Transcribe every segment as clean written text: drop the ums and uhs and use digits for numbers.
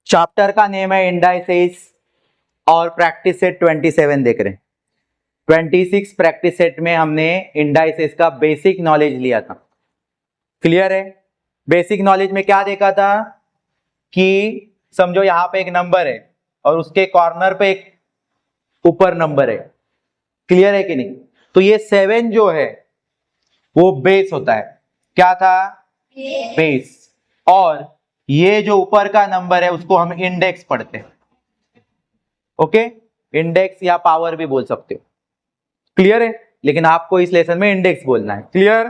Chapter का name है indices और प्रैक्टिस सेट 27 देख रहे हैं। 26 प्रैक्टिस सेट में हमने इंडाइसेस का बेसिक नॉलेज लिया था। क्लियर है? बेसिक नॉलेज में क्या देखा था कि समझो यहां पे एक नंबर है और उसके कॉर्नर पे एक ऊपर नंबर है। क्लियर है कि नहीं? तो ये 7 जो है वो बेस होता है। क्या था? बेस। और ये जो ऊपर का नंबर है उसको हम इंडेक्स पढ़ते हैं। ओके, इंडेक्स या पावर भी बोल सकते हो। क्लियर है? लेकिन आपको इस लेसन में इंडेक्स बोलना है। क्लियर?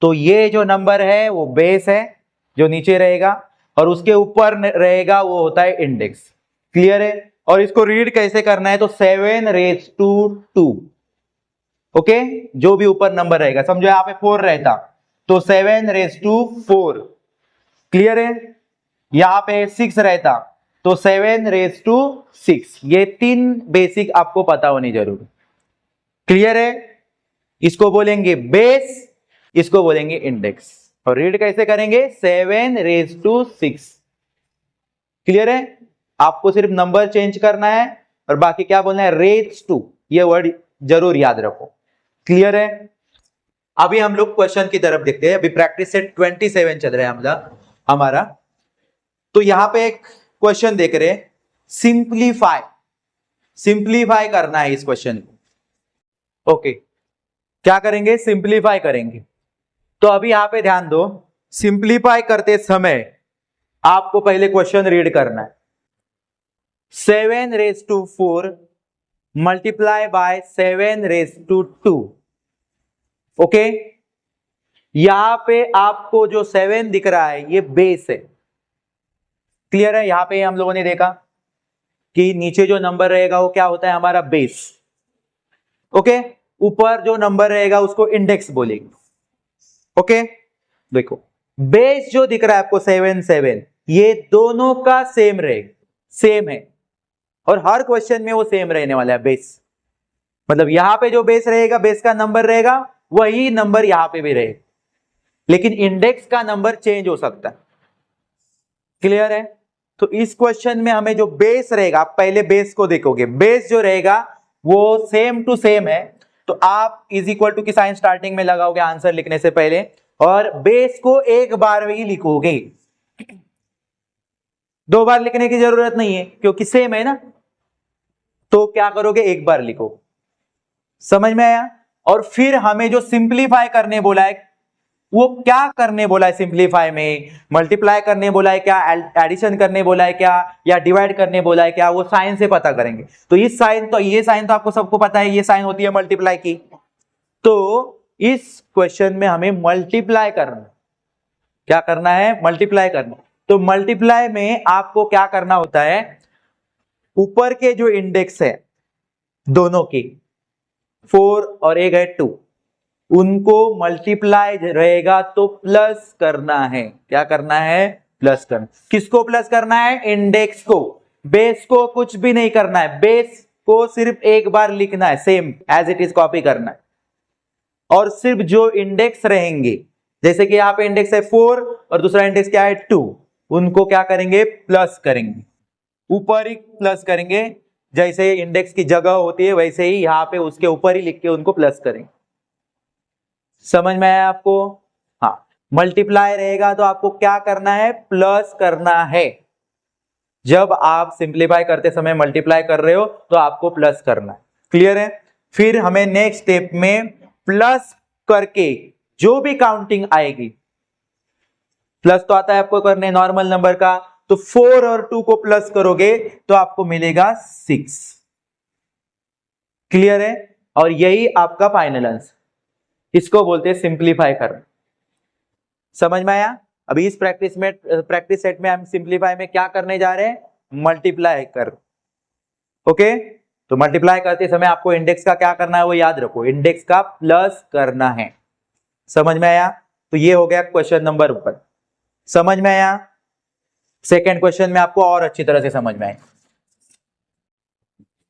तो ये जो नंबर है वो बेस है जो नीचे रहेगा, और उसके ऊपर रहेगा वो होता है इंडेक्स। क्लियर है? और इसको रीड कैसे करना है? तो 7 raised to 2। ओके, जो भी ऊपर नंबर रहेगा, समझो यहां पे 4 रहता तो 7 raised to 4। क्लियर है? यहां पे 6 रहता तो 7 raised to 6। ये 3 बेसिक आपको पता होनी जरूरी। क्लियर है? इसको बोलेंगे बेस, इसको बोलेंगे इंडेक्स। और रीड कैसे करेंगे? 7 raised to 6। क्लियर है? आपको सिर्फ नंबर चेंज करना है और बाकी क्या बोलना है? Raise to. ये वर्ड जरूर याद रखो। क्लियर है? अभी हम लोग क्वेश्चन की तरफ देखते हैं। अभी प्रैक्टिस सेट 27 चल रहा है हमारा। तो यहां पे एक क्वेश्चन देख रहे हैं, सिंप्लीफाई। सिंप्लीफाई करना है इस क्वेश्चन को। ओके, क्या करेंगे? सिंप्लीफाई करेंगे। तो अभी यहां पे ध्यान दो, सिंप्लीफाई करते समय आपको पहले क्वेश्चन रीड करना है। 7 raised to 4 multiply by 7 raised to 2। Okay, यहां पे आपको जो 7 दिख रहा है ये बेस है। क्लियर है? यहां पे हम लोगों ने देखा कि नीचे जो नंबर रहेगा वो क्या होता है? हमारा बेस। ओके, ऊपर जो नंबर रहेगा उसको इंडेक्स बोलेंगे। ओके, देखो बेस जो दिख रहा है आपको 7 ये दोनों का सेम रहेगा, सेम है। और हर क्वेश्चन में वो सेम रहने वाला है बेस। मतलब यहां पे जो बेस रहेगा, बेस का नंबर रहेगा, वही नंबर यहां पे भी रहेगा, लेकिन इंडेक्स का नंबर चेंज हो सकता है। क्लियर है? तो इस क्वेश्चन में हमें जो बेस रहेगा, आप पहले बेस को देखोगे, बेस जो रहेगा वो सेम टू सेम है। तो आप इज इक्वल टू की साइन स्टार्टिंग में लगाओगे आंसर लिखने से पहले, और बेस को एक बार में ही लिखोगे। 2 बार लिखने की जरूरत नहीं है क्योंकि सेम है ना। तो क्या करोगे? एक बार लिखो। समझ में आया? और फिर हमें जो सिंप्लीफाई करने बोला है, वो क्या करने बोला है? सिंप्लीफाई में मल्टीप्लाई करने बोला है क्या, एडिशन करने बोला है क्या, या डिवाइड करने बोला है क्या, वो साइन से पता करेंगे। तो इस साइन, तो ये साइन तो आपको सबको पता है, ये साइन होती है मल्टीप्लाई की। तो इस क्वेश्चन में हमें मल्टीप्लाई करना। क्या करना है? मल्टीप्लाई करना। तो मल्टीप्लाई में आपको क्या करना होता है? ऊपर के जो इंडेक्स है दोनों की, 4 और एक है 2, उनको मल्टीप्लाई रहेगा तो प्लस करना है। क्या करना है? प्लस करना। किसको प्लस करना है? इंडेक्स को। बेस को कुछ भी नहीं करना है, बेस को सिर्फ एक बार लिखना है, same as it is copy करना है। और सिर्फ जो इंडेक्स रहेंगे, जैसे कि यहां पे इंडेक्स है 4 और दूसरा इंडेक्स क्या है 2, उनको क्या करेंगे? प्लस करेंगे। ऊपर ही प्लस करेंगे, जैसे इंडेक्स की जगह होती है वैसे ही यहां पे उसके ऊपर ही लिख के उनको प्लस करेंगे। समझ में आया आपको? हाँ, मल्टीप्लाई रहेगा तो आपको क्या करना है? प्लस करना है। जब आप सिंप्लीफाई करते समय मल्टीप्लाई कर रहे हो तो आपको प्लस करना है। क्लियर है? फिर हमें नेक्स्ट स्टेप में प्लस करके जो भी काउंटिंग आएगी, प्लस तो आता है आपको करने नॉर्मल नंबर का, तो 4 और 2 को प्लस करोगे तो आपको मिलेगा 6। क्लियर है? और यही आपका फाइनल आंसर। इसको बोलते हैं सिंप्लीफाई करना। समझ में आया? अभी इस प्रैक्टिस सेट में हम सिंप्लीफाई में क्या करने जा रहे हैं? मल्टीप्लाई कर। ओके, तो मल्टीप्लाई करते समय आपको इंडेक्स का क्या करना है वो याद रखो, इंडेक्स का प्लस करना है। समझ में आया? तो ये हो गया क्वेश्चन नंबर 1। समझ में आया? सेकेंड क्वेश्चन में आपको और अच्छी तरह से समझ में आए।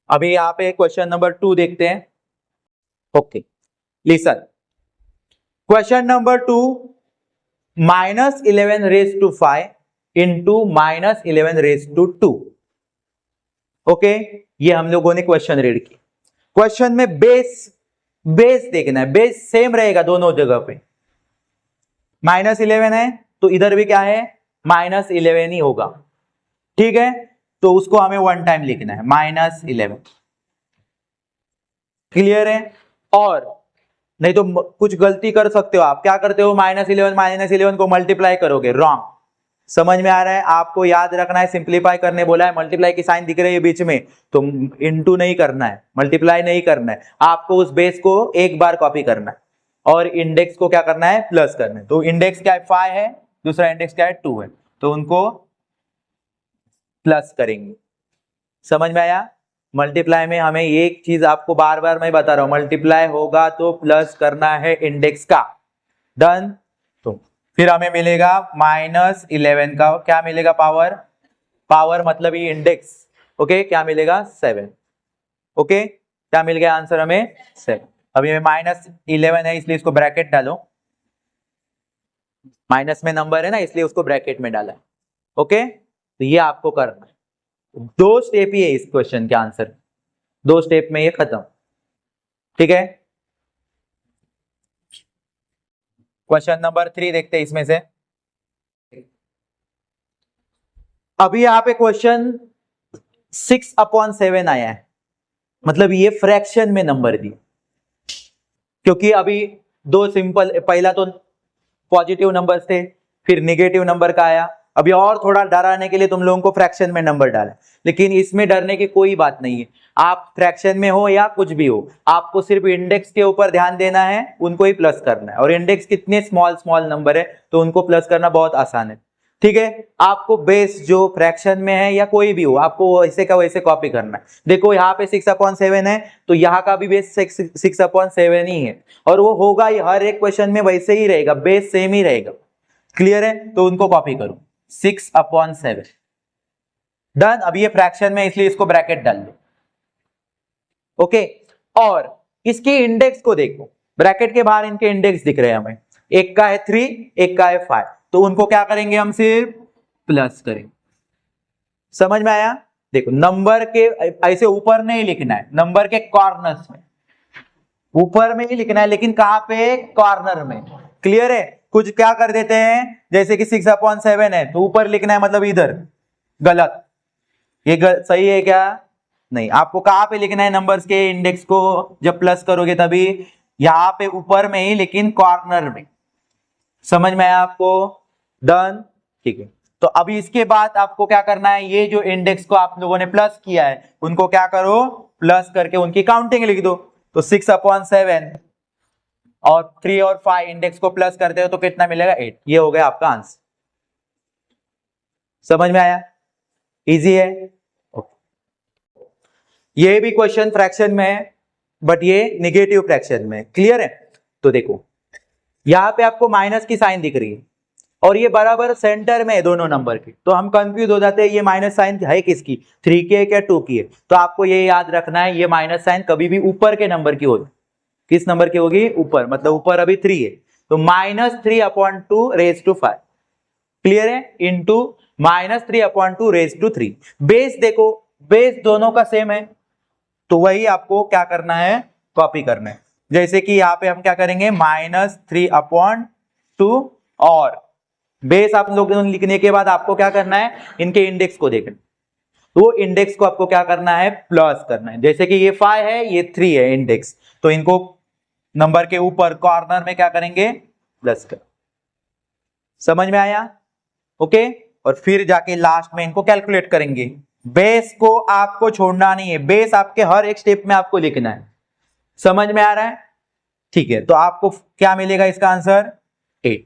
अभी यहां पे क्वेश्चन नंबर 2 देखते हैं। Okay, listen. Question number 2, -11 raised to 5 into minus 11 raise to 2। Okay, ये हम लोगों ने क्वेश्चन रीड की। क्वेश्चन में बेस देखना है, बेस सेम रहेगा दोनों जगह पे। -11 है तो इधर भी क्या है, -11 ही होगा। ठीक है, तो उसको हमें वन टाइम लिखना है, -11। क्लियर है? और नहीं तो कुछ गलती कर सकते हो आप, क्या करते हो, -11 को मल्टीप्लाई करोगे, रॉन्ग। समझ में आ रहा है? आपको याद रखना है, सिंप्लीफाई करने बोला है, मल्टीप्लाई की साइन दिख रही है बीच में, तो इनटू नहीं करना है, मल्टीप्लाई नहीं करना है, आपको उस बेस को एक बार कॉपी करना है और इंडेक्स को क्या करना है, प्लस करना है। तो इंडेक्स क्या है, 5 है, दूसरा इंडेक्स क्या है, 2 है, तो उनको प्लस करेंगे। समझ में आया? मल्टीप्लाई में हमें एक चीज आपको बार बार मैं बता रहा हूं, मल्टीप्लाई होगा तो प्लस करना है इंडेक्स का। डन। तो फिर हमें मिलेगा -11 का क्या मिलेगा, पावर मतलब ये इंडेक्स। ओके, क्या मिलेगा, 7। ओके, क्या मिल गया आंसर हमें, 7। अभी में -11 है इसलिए इसको ब्रैकेट डालो, माइनस में नंबर है ना इसलिए उसको ब्रैकेट में डाला। ओके, तो ये आपको करना है। 2 स्टेप ही है इस क्वेश्चन के आंसर, 2 स्टेप में ये खत्म। ठीक है, क्वेश्चन नंबर 3 देखते हैं इसमें से। अभी यहां पे क्वेश्चन 6/7 आया है, मतलब ये फ्रैक्शन में नंबर दी, क्योंकि अभी 2 सिंपल, पहला तो पॉजिटिव नंबर थे, फिर निगेटिव नंबर का आया, अभी और थोड़ा डराने के लिए तुम लोगों को फ्रैक्शन में नंबर डाला, लेकिन इसमें डरने की कोई बात नहीं है। आप फ्रैक्शन में हो या कुछ भी हो, आपको सिर्फ इंडेक्स के ऊपर ध्यान देना है, उनको ही प्लस करना है, और इंडेक्स कितने स्मॉल नंबर है तो उनको प्लस करना बहुत आसान है। ठीक है, आपको बेस जो फ्रैक्शन में है या कोई भी हो, आपको वैसे का वैसे कॉपी करना है। देखो यहाँ पे 6/7 है तो यहाँ का भी बेस 6/7 ही है, और वो होगा ही, हर एक क्वेश्चन में वैसे ही रहेगा, बेस सेम ही रहेगा। क्लियर है? तो उनको कॉपी करो, 6/7। डन। अब ये फ्रैक्शन में इसलिए इसको ब्रैकेट डाल दो। ओके, और इसके इंडेक्स को देखो, ब्रैकेट के बाहर इनके इंडेक्स दिख रहे हैं हमें, एक का है 3, एक का है 5, तो उनको क्या करेंगे, हम सिर्फ प्लस करेंगे। समझ में आया? देखो, नंबर के ऐसे ऊपर नहीं लिखना है, नंबर के कॉर्नर्स में, ऊपर में ही लिखना है, लेकिन कहां पे, कॉर्नर में। क्लियर है? कुछ क्या कर देते हैं, जैसे कि 6/7 है तो ऊपर लिखना है, मतलब इधर, गलत। ये सही है क्या? नहीं, आपको कहां पे लिखना है, नंबर्स के इंडेक्स को जब प्लस करोगे तभी यहां पे ऊपर में ही, लेकिन कॉर्नर में। समझ में आया आपको? डन। ठीक है, तो अभी इसके बाद आपको क्या करना है, ये जो इंडेक्स को आप लोगों ने प्लस किया है उनको क्या करो, प्लस करके उनकी काउंटिंग लिख दो। तो 6/7 और 3 और 5 इंडेक्स को प्लस करते हो तो कितना मिलेगा, 8। ये हो गया आपका आंसर। समझ में आया? इजी है। ये भी क्वेश्चन फ्रैक्शन में है, बट ये निगेटिव फ्रैक्शन में। क्लियर है? तो देखो, यहां पे आपको माइनस की साइन दिख रही है और ये बराबर सेंटर में है दोनों नंबर के, तो हम कंफ्यूज हो जाते हैं ये माइनस साइन है किसकी, 3 की है क्या 2 की है। तो आपको ये याद रखना है, ये माइनस साइन कभी भी ऊपर के नंबर की होगी। किस नंबर की होगी, ऊपर, मतलब ऊपर अभी 3 है तो -3/2 रेज टू 5। क्लियर है? Into -3/2 raise to 3। बेस देखो, बेस दोनों का सेम है, तो वही आपको क्या करना है, कॉपी करना है। जैसे कि यहाँ पे हम क्या करेंगे, -3/2, और बेस आप लोग लिखने के बाद आपको क्या करना है, इनके इंडेक्स को देखना, तो इंडेक्स को आपको क्या करना है, प्लस करना है। जैसे कि ये 5 है, ये 3 है इंडेक्स, तो इनको नंबर के ऊपर कॉर्नर में क्या करेंगे, प्लस कर। समझ में आया? ओके, और फिर जाके लास्ट में इनको कैलकुलेट करेंगे। बेस को आपको छोड़ना नहीं है, बेस आपके हर एक स्टेप में आपको लिखना है। समझ में आ रहा है? ठीक है, तो आपको क्या मिलेगा इसका आंसर, 8।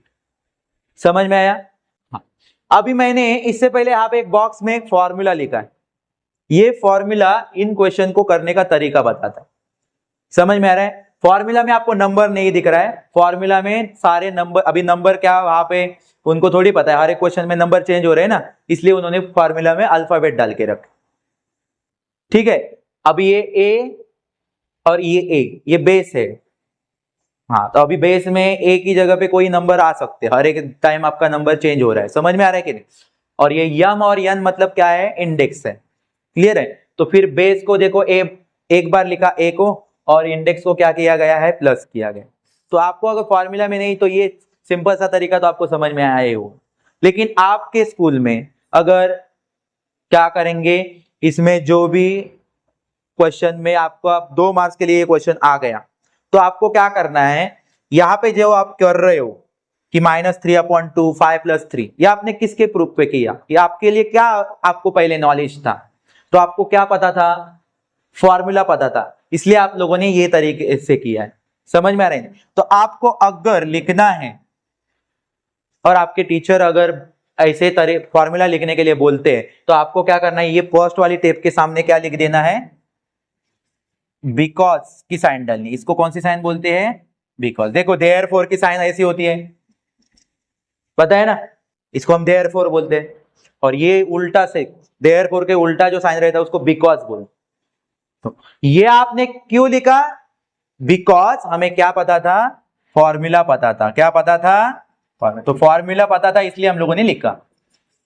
समझ में आया? हाँ। अभी मैंने इससे पहले आप एक बॉक्स में एक फॉर्मूला लिखा है, ये फॉर्मूला इन क्वेश्चन को करने का तरीका बताता है। समझ में आ रहा है? फॉर्मूला में आपको नंबर नहीं दिख रहा है, फॉर्मूला में सारे नंबर, अभी नंबर क्या वहां पे उनको थोड़ी पता है, हर एक क्वेश्चन में नंबर चेंज हो रहे हैं ना, इसलिए उन्होंने फॉर्मूला में अल्फाबेट डाल के रखे। ठीक है, अब ये ए और ये बेस है। हाँ, तो अभी बेस में ए की जगह पे कोई नंबर आ सकते हैं, हर एक टाइम आपका नंबर चेंज हो रहा है। समझ में आ रहा है कि नहीं? और ये यम और यन मतलब क्या है, इंडेक्स है। क्लियर है। तो फिर बेस को देखो एक बार लिखा ए को, और इंडेक्स को क्या किया गया है, प्लस किया गया। तो आपको अगर फॉर्मूला में नहीं तो ये सिंपल सा तरीका तो आपको समझ में आया हो। लेकिन आपके स्कूल में अगर क्या करेंगे, इसमें जो भी क्वेश्चन में आपको आप 2 मार्क्स के लिए क्वेश्चन आ गया, तो आपको क्या करना है, यहां पे जो आप कर रहे हो कि -3/2 5+3, ये आपने किसके प्रूफ पे किया, ये आपके लिए क्या आपको पहले नॉलेज था, तो आपको क्या पता था, फॉर्मूला पता था, इसलिए आप लोगों ने ये तरीके से किया है। समझ में आ रहा है। तो आपको अगर लिखना है और आपके टीचर अगर ऐसे तरह फॉर्मूला लिखने के लिए बोलते हैं, तो आपको क्या करना है, ये फर्स्ट वाली टेप के सामने क्या लिख देना है, बिकॉज की साइन डालनी। इसको कौन सी साइन बोलते हैं, बिकॉज। देखो देयरफॉर की साइन ऐसी होती है, पता है ना, इसको हम देयरफॉर बोलते हैं। और ये उल्टा से देयरफॉर के उल्टा जो साइन रहता है उसको बिकॉज बोलते। तो ये आपने क्यों लिखा, बिकॉज हमें क्या पता था, फॉर्मूला पता था। क्या पता था, तो फॉर्मूला पता था इसलिए हम लोगों ने लिखा।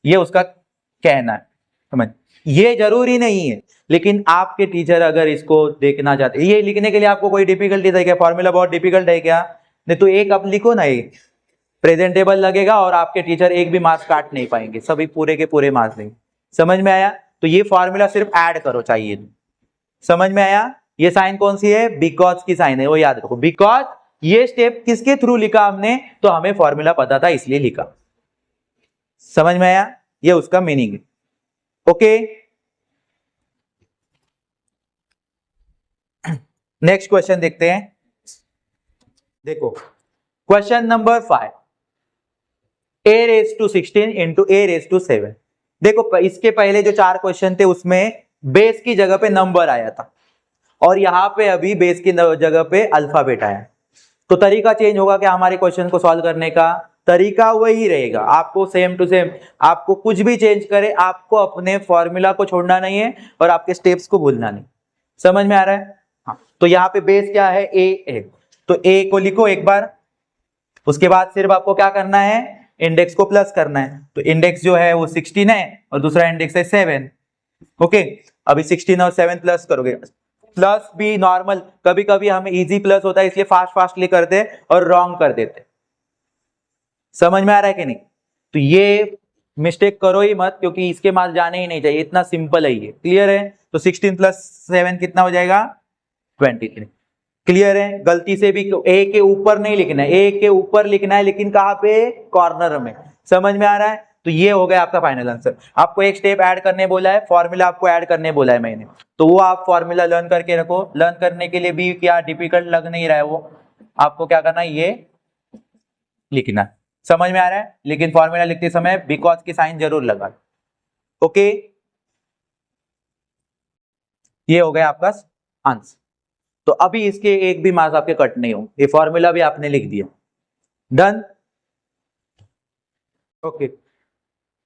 ये उसका कहना है, समझ। ये जरूरी नहीं है, लेकिन आपके टीचर अगर इसको देखना चाहते, ये लिखने के लिए आपको कोई डिफिकल्टी है क्या, फॉर्मूला बहुत डिफिकल्ट है क्या, नहीं तो एक आप लिखो ना, एक प्रेजेंटेबल लगेगा और आपके टीचर एक भी मार्क्स काट नहीं पाएंगे, सभी पूरे के पूरे मार्क्स लेंगे। समझ में आया। तो ये फॉर्मूला सिर्फ ऐड करो चाहिए। समझ में आया। ये साइन कौन सी है, बिकॉज की साइन है, वो याद रखो। बिकॉज ये स्टेप किसके थ्रू लिखा हमने, तो हमें फॉर्मूला पता था इसलिए लिखा। समझ में आया, ये उसका मीनिंग है। ओके, नेक्स्ट क्वेश्चन देखते हैं। देखो question number 5, a⁻16 into a⁻7। देखो इसके पहले जो 4 क्वेश्चन थे उसमें बेस की जगह पे नंबर आया था, और यहां पे अभी बेस की जगह पे अल्फाबेट आया। तो तरीका चेंज होगा क्या, हमारे क्वेश्चन को सॉल्व करने का तरीका वही रहेगा। आपको सेम टू सेम, आपको कुछ भी चेंज करे, आपको अपने फॉर्मूला को छोड़ना नहीं है और आपके स्टेप्स को भूलना नहीं। समझ में आ रहा है। हाँ, तो यहाँ पे बेस क्या है, ए है, तो ए को लिखो एक बार। उसके बाद सिर्फ आपको क्या करना है, इंडेक्स को प्लस करना है। तो इंडेक्स जो है वो 16 है और दूसरा इंडेक्स है 7। ओके, अभी 16 और 7 प्लस करोगे। प्लस भी नॉर्मल, कभी कभी हमें इजी प्लस होता है इसलिए फास्टली करते और रॉन्ग कर देते। समझ में आ रहा है कि नहीं। तो ये मिस्टेक करो ही मत, क्योंकि इसके मार्क्स जाने ही नहीं चाहिए, इतना सिंपल है ये। क्लियर है। तो 16 + 7 कितना हो जाएगा, 23। क्लियर है। गलती से भी ए के ऊपर नहीं लिखना है, ए के ऊपर लिखना है, लेकिन कहां पे, कॉर्नर में। समझ में आ रहा है। तो ये हो गया आपका फाइनल आंसर। आपको एक स्टेप ऐड करने बोला है, फॉर्मूला आपको ऐड करने बोला है मैंने, तो वो आप फॉर्मूला लर्न करके रखो। लर्न करने के लिए भी क्या डिफिकल्ट लग नहीं रहा है, वो आपको क्या करना है, ये लिखना। समझ में आ रहा है। लेकिन फॉर्मूला लिखते समय बिकॉज की साइन जरूर लगा। ओके, ये हो गया आपका आंसर। तो अभी इसके एक भी मार्क्स आपके कट नहीं हो, ये फॉर्मूला भी आपने लिख दिया। डन। ओके,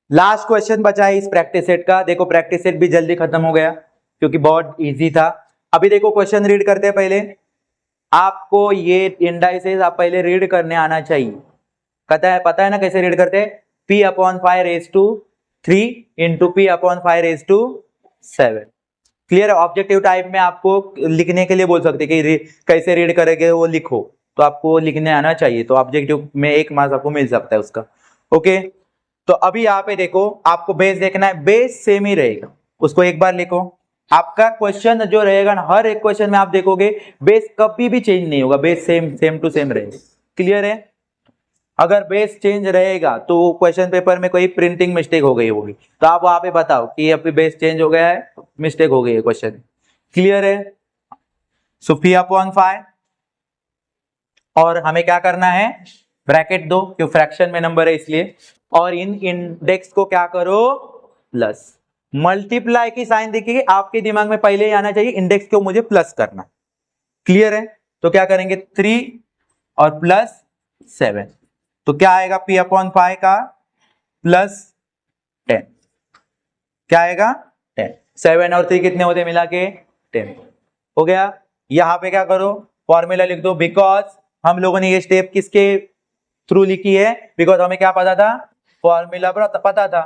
लास्ट क्वेश्चन बचा है इस प्रैक्टिस सेट का। देखो प्रैक्टिस सेट भी जल्दी खत्म हो गया क्योंकि बहुत इजी था। अभी देखो क्वेश्चन रीड करते हैं पहले। आपको ये इंडाइसेस आप पहले रीड करने आना चाहिए। पता है ना कैसे रीड करते हैं, p/5⁻³ इंटू p/5⁻7। क्लियर है। ऑब्जेक्टिव टाइप में आपको लिखने के लिए बोल सकते कि कैसे रीड करेंगे वो लिखो, तो आपको लिखने आना चाहिए, तो ऑब्जेक्टिव में 1 मार्क्स आपको मिल सकता है उसका। ओके, तो अभी यहाँ पे देखो आपको बेस देखना है, बेस सेम ही रहेगा, उसको एक बार लिखो। आपका क्वेश्चन जो रहेगा ना, हर एक क्वेश्चन में आप देखोगे बेस कभी भी चेंज नहीं होगा, बेस सेम टू सेम रहेगा। क्लियर है। अगर बेस चेंज रहेगा तो क्वेश्चन पेपर में कोई प्रिंटिंग मिस्टेक हो गई होगी, तो आप वहां पे बताओ कि अभी बेस चेंज हो गया है, मिस्टेक हो गई है क्वेश्चन। क्लियर है। सो p/5, और हमें क्या करना है, ब्रैकेट दो क्योंकि फ्रैक्शन में नंबर है इसलिए, और इन इंडेक्स को क्या करो, प्लस। मल्टीप्लाई की साइन देखिए, आपके दिमाग में पहले ही आना चाहिए इंडेक्स को मुझे प्लस करना। क्लियर है। तो क्या करेंगे, 3 और +7, तो क्या आएगा, p/5 का +10, क्या आएगा 10। 7 और 3 कितने होते मिला के, 10 हो गया। यहां पे क्या करो, फॉर्मूला लिख दो। बिकॉज हम लोगों ने ये स्टेप किसके थ्रू लिखी है, बिकॉज हमें क्या पता था, फॉर्मूला पर पता था।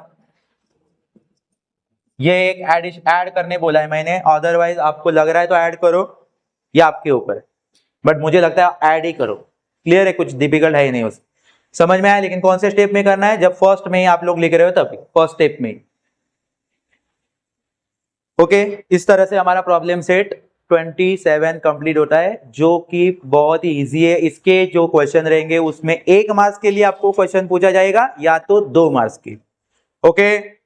ये एक ऐड करने बोला है मैंने, अदरवाइज आपको लग रहा है तो ऐड करो, या आपके ऊपर, बट मुझे लगता है ऐड ही करो। क्लियर है, कुछ डिफिकल्ट है ही नहीं, उस समझ में आया। लेकिन कौन से स्टेप में करना है, जब फर्स्ट में ही आप लोग लिख रहे हो तब, फर्स्ट स्टेप में। ओके, इस तरह से हमारा प्रॉब्लम सेट 27 कंप्लीट होता है, जो कि बहुत ही इजी है। इसके जो क्वेश्चन रहेंगे उसमें 1 मार्क्स के लिए आपको क्वेश्चन पूछा जाएगा या तो 2 मार्क्स की। ओके।